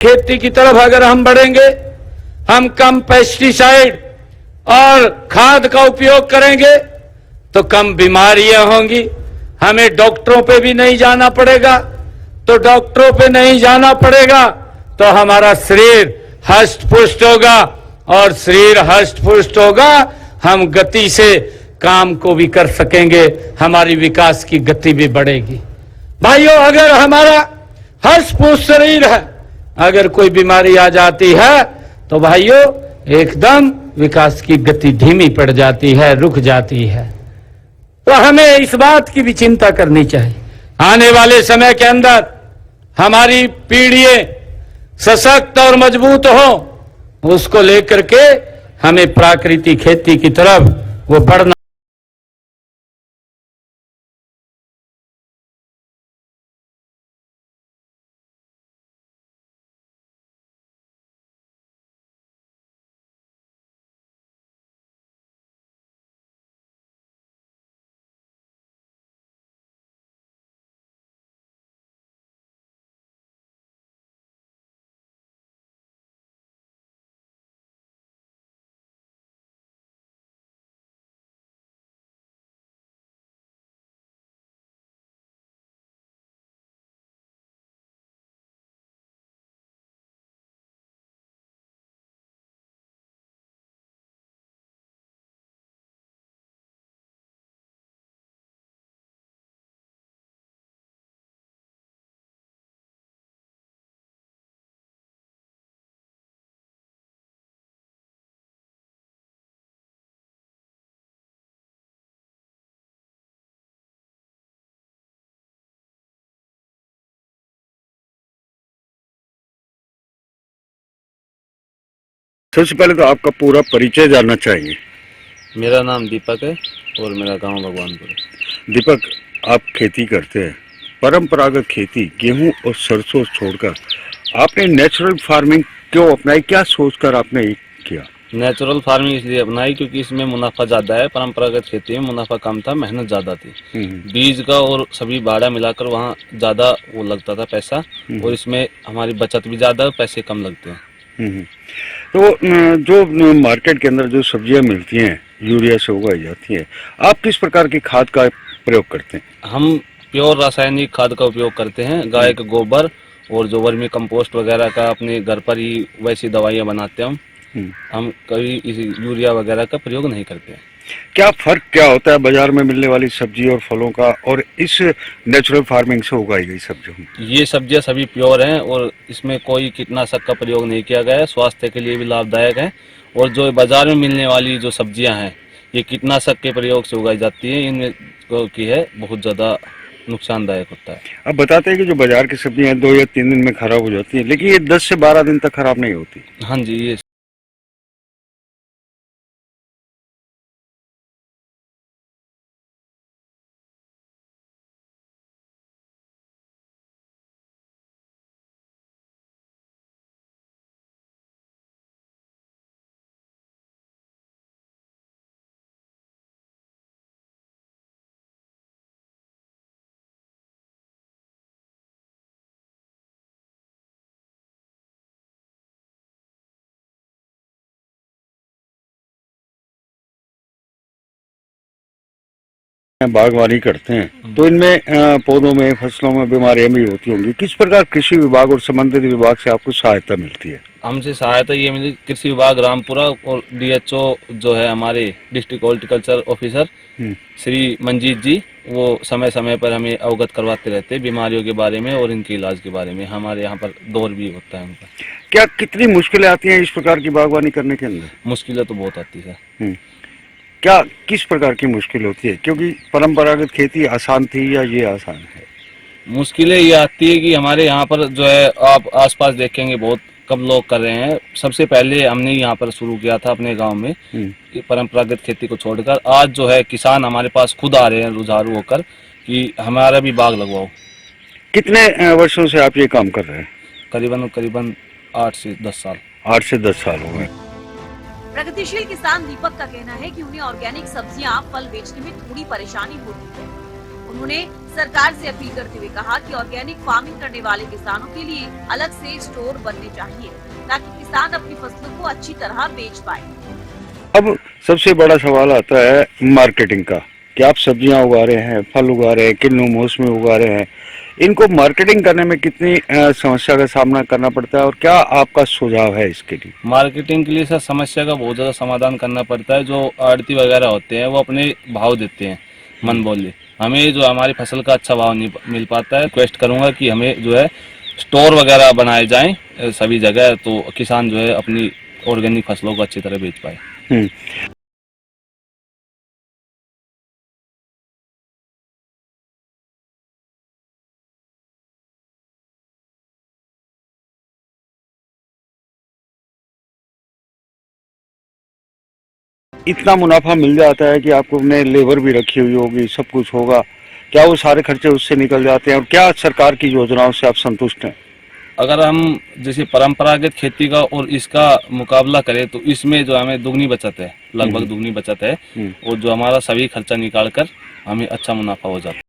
खेती की तरफ अगर हम बढ़ेंगे, हम कम पेस्टिसाइड और खाद का उपयोग करेंगे तो कम बीमारियां होंगी। हमें डॉक्टरों पे भी नहीं जाना पड़ेगा, तो डॉक्टरों पे नहीं जाना पड़ेगा तो हमारा शरीर हष्ट पुष्ट होगा, और शरीर हष्ट पुष्ट होगा, हम गति से काम को भी कर सकेंगे, हमारी विकास की गति भी बढ़ेगी। भाइयों, अगर हमारा हष्ट पुष्ट शरीर है, अगर कोई बीमारी आ जाती है तो भाइयों एकदम विकास की गति धीमी पड़ जाती है, रुक जाती है। तो हमें इस बात की भी चिंता करनी चाहिए, आने वाले समय के अंदर हमारी पीढ़ियां सशक्त और मजबूत हो, उसको लेकर के हमें प्राकृतिक खेती की तरफ वो बढ़ना। सबसे पहले तो आपका पूरा परिचय जानना चाहिए। मेरा नाम दीपक है और मेरा गांव भगवानपुर है। दीपक, आप खेती करते हैं, परंपरागत खेती गेहूं और सरसों छोड़कर आपने नेचुरल फार्मिंग क्यों अपनाई? क्या सोचकर आपने ये किया? नेचुरल फार्मिंग इसलिए अपनाई क्योंकि इसमें मुनाफा ज़्यादा है। परंपरागत खेती में मुनाफा कम था, मेहनत ज़्यादा थी। बीज का और सभी भाड़ा मिलाकर वहाँ ज़्यादा वो लगता था पैसा, और इसमें हमारी बचत भी ज़्यादा, पैसे कम लगते हैं। तो जो मार्केट के अंदर जो सब्जियां मिलती हैं यूरिया से उगाई जाती है, आप किस प्रकार की खाद का प्रयोग करते हैं? हम प्योर रासायनिक खाद का उपयोग करते हैं। गाय का गोबर और जो वर्मी कंपोस्ट वगैरह का अपने घर पर ही वैसी दवाइयाँ बनाते हैं हम कभी इसी यूरिया वगैरह का प्रयोग नहीं करते हैं। क्या फर्क क्या होता है बाजार में मिलने वाली सब्जी और फलों का और इस नेचुरल फार्मिंग से उगाई गई सब्जियों? ये सब्जियां सभी प्योर हैं और इसमें कोई कीटनाशक का प्रयोग नहीं किया गया है, स्वास्थ्य के लिए भी लाभदायक है। और जो बाजार में मिलने वाली जो सब्जियां हैं ये कीटनाशक के प्रयोग से उगाई जाती हैं, इनमें की है बहुत ज़्यादा नुकसानदायक होता है। अब बताते हैं कि जो बाजार की सब्जियां 2 या 3 दिन में खराब हो जाती है, लेकिन ये 10 से 12 दिन तक खराब नहीं होती। हाँ जी, ये बागवानी करते हैं तो इनमें पौधों में फसलों में बीमारियां भी होती होंगी। किस प्रकार कृषि विभाग और संबंधित विभाग से आपको सहायता मिलती है? हमसे सहायता ये मिली, कृषि विभाग रामपुरा और DHO जो है हमारे district horticulture officer Shri Manjeet ji, वो समय समय पर हमें अवगत करवाते रहते हैं बीमारियों के बारे में और इनके इलाज के बारे में। हमारे यहाँ पर दौर भी होता है उनका। क्या कितनी मुश्किलें आती हैं इस प्रकार की बागवानी करने के अंदर? मुश्किलें तो बहुत आती है। क्या किस प्रकार की मुश्किल होती है? क्योंकि परंपरागत खेती आसान थी या ये आसान है? मुश्किलें ये आती है कि हमारे यहाँ पर जो है आप आसपास देखेंगे बहुत कम लोग कर रहे हैं। सबसे पहले हमने यहाँ पर शुरू किया था अपने गांव में परंपरागत खेती को छोड़कर। आज जो है किसान हमारे पास खुद आ रहे हैं रुझारू होकर कि हमारा भी बाग लगवाओ। कितने वर्षों से आप ये काम कर रहे हैं? करीबन 8 से 10 साल। 8 से 10 साल हो गए। प्रगतिशील किसान दीपक का कहना है कि उन्हें ऑर्गेनिक सब्जियां, फल बेचने में थोड़ी परेशानी होती है। उन्होंने सरकार से अपील करते हुए कहा कि ऑर्गेनिक फार्मिंग करने वाले किसानों के लिए अलग से स्टोर बनने चाहिए ताकि किसान अपनी फसलों को अच्छी तरह बेच पाए। अब सबसे बड़ा सवाल आता है मार्केटिंग का कि आप सब्जियां उगा रहे हैं, फल उगा रहे हैं, किन्नू मौसमी उगा रहे हैं, इनको मार्केटिंग करने में कितनी समस्या का सामना करना पड़ता है और क्या आपका सुझाव है इसके लिए? मार्केटिंग के लिए सर समस्या का बहुत ज़्यादा समाधान करना पड़ता है। जो आड़ती वगैरह होते हैं वो अपने भाव देते हैं मन बोले, हमें जो हमारी फसल का अच्छा भाव नहीं मिल पाता है। रिक्वेस्ट करूंगा कि हमें जो है स्टोर वगैरह बनाए जाएं सभी जगह, तो किसान जो है अपनी ऑर्गेनिक फसलों को अच्छी तरह बेच पाए। हम्म। इतना मुनाफा मिल जाता है कि आपको अपने लेबर भी रखी हुई होगी, सब कुछ होगा, क्या वो सारे खर्चे उससे निकल जाते हैं और क्या सरकार की योजनाओं से आप संतुष्ट हैं? अगर हम जैसे परंपरागत खेती का और इसका मुकाबला करें तो इसमें जो हमें दुगनी बचत है, लगभग दुगनी बचत है, और जो हमारा सभी खर्चा निकाल कर हमें अच्छा मुनाफा हो जाता है।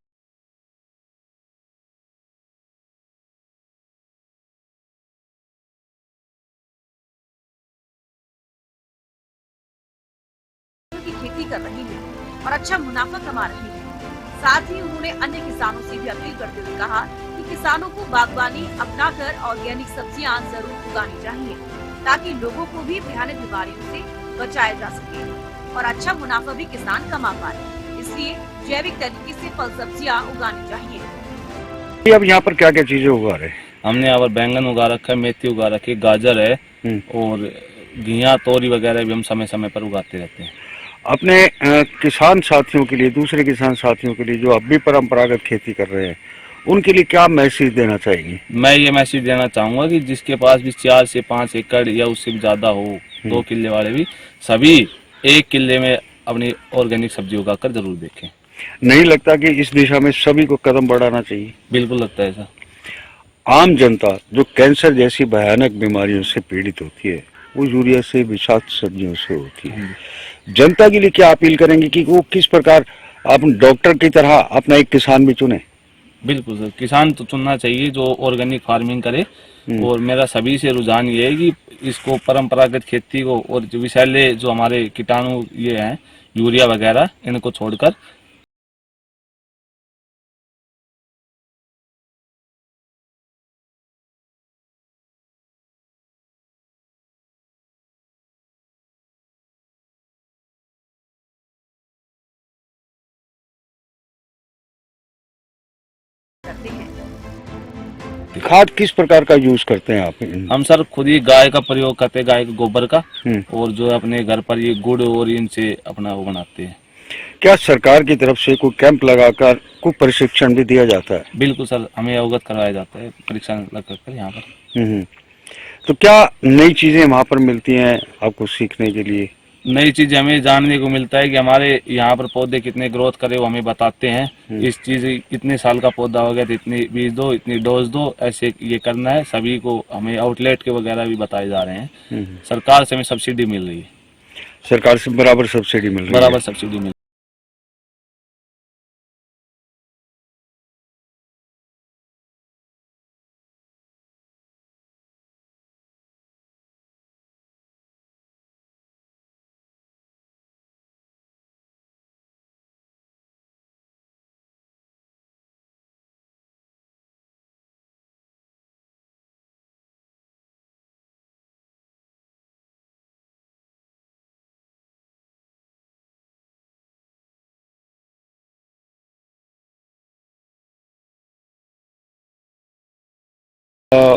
की खेती कर रही है और अच्छा मुनाफा कमा रही है। साथ ही उन्होंने अन्य किसानों से भी अपील करते हुए कहा कि किसानों को बागवानी अपनाकर ऑर्गेनिक सब्जियां जरूर उगानी चाहिए ताकि लोगों को भी भयानक बीमारियों से बचाया जा सके और अच्छा मुनाफा भी किसान कमा पाए। इसलिए जैविक तरीके से फल सब्जियां उगानी चाहिए। अब यहाँ पर क्या क्या चीजें उगा रहे हैं? हमने यहाँ पर बैंगन उगा रखा है, मेथी उगा रखी है, गाजर है, और घिया तोरी वगैरह भी हम समय समय पर उगाते रहते हैं। अपने किसान साथियों के लिए, दूसरे किसान साथियों के लिए जो अब भी परंपरागत खेती कर रहे हैं, उनके लिए क्या मैसेज देना चाहिए? मैं ये मैसेज देना चाहूंगा कि जिसके पास भी 4 से 5 एकड़ या उससे भी ज्यादा हो, 2 किले वाले भी, सभी 1 किले में अपनी ऑर्गेनिक सब्जी उगाकर जरूर देखें। नहीं लगता कि इस दिशा में सभी को कदम बढ़ाना चाहिए? बिल्कुल लगता है सर। आम जनता जो कैंसर जैसी भयानक बीमारियों से पीड़ित होती है, वो यूरिया से, विषाक्त सब्जियों से होती है। जनता के लिए क्या अपील करेंगे कि वो किस प्रकार आप डॉक्टर की तरह अपना एक किसान भी चुने? बिल्कुल सर, किसान तो चुनना चाहिए जो ऑर्गेनिक फार्मिंग करे, और मेरा सभी से रुझान ये है कि इसको परंपरागत खेती को और जो विषैले जो हमारे कीटाणु ये हैं यूरिया वगैरह, इनको छोड़कर करते हैं। खाद किस प्रकार का यूज करते हैं आप? हम सर खुद ही गाय का प्रयोग करते हैं, गाय के गोबर का, और जो है अपने घर पर ये गुड़ और इनसे अपना वो बनाते हैं। क्या सरकार की तरफ से कोई कैंप लगाकर कोई प्रशिक्षण भी दिया जाता है? बिल्कुल सर, हमें अवगत करवाया जाता है परीक्षा लग कर यहाँ पर। हम्म। तो क्या नई चीजें वहाँ पर मिलती हैं आपको सीखने के लिए? नई चीज हमें जानने को मिलता है कि हमारे यहाँ पर पौधे कितने ग्रोथ करे वो हमें बताते हैं। इस चीज इतने साल का पौधा हो गया तो इतनी बीज दो, इतनी डोज दो, ऐसे ये करना है। सभी को हमें आउटलेट के वगैरह भी बताए जा रहे हैं। सरकार से हमें सब्सिडी मिल रही है, सरकार से बराबर सब्सिडी मिल रही है? बराबर सब्सिडी मिल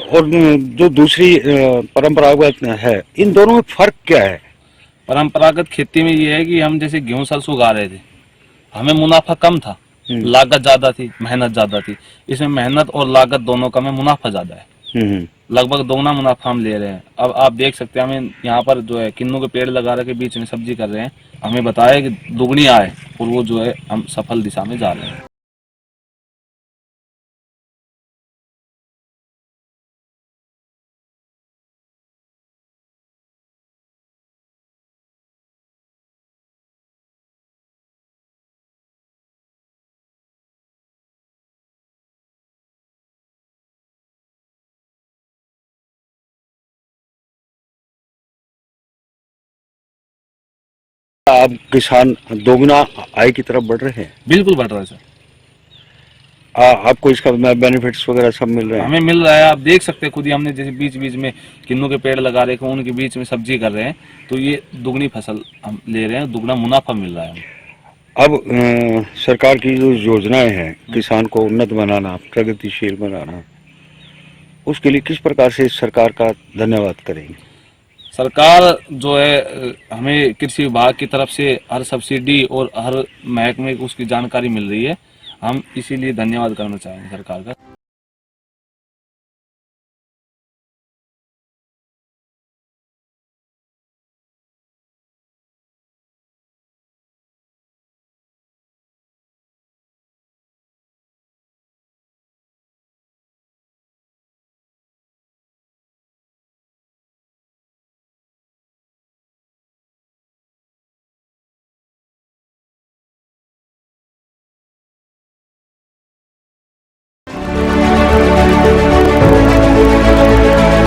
और जो दूसरी परंपरागत है, इन दोनों में फर्क क्या है? परंपरागत खेती में ये है कि हम जैसे गेहूं सरसों उगा रहे थे, हमें मुनाफा कम था, लागत ज्यादा थी, मेहनत ज्यादा थी। इसमें मेहनत और लागत दोनों का में मुनाफा ज्यादा है, लगभग दोगुना मुनाफा हम ले रहे हैं। अब आप देख सकते हैं, हमें यहाँ पर जो है किन्नू के पेड़ लगा रखे, बीच में सब्जी कर रहे हैं, हमें बताया कि दुगनी आय, और वो जो है हम सफल दिशा में जा रहे हैं। आप किसान दोगुना आय की तरफ बढ़ रहे हैं? बिल्कुल बढ़ रहा है सर। आपको इसका बेनिफिट्स वगैरह सब मिल रहे हैं? हमें मिल रहा है, आप देख सकते हैं खुद ही, हमने जैसे बीच बीच में किन्नू के पेड़ लगा रखे हैं, उनके बीच में सब्जी कर रहे हैं, तो ये दुगनी फसल हम ले रहे हैं, दुगना मुनाफा मिल रहा है हमें। अब सरकार की जो योजनाएं हैं किसान को उन्नत बनाना, प्रगतिशील बनाना, उसके लिए किस प्रकार से सरकार का धन्यवाद करेंगे? सरकार जो है हमें कृषि विभाग की तरफ से हर सब्सिडी और हर महकमे को उसकी जानकारी मिल रही है, हम इसीलिए धन्यवाद करना चाहेंगे सरकार का।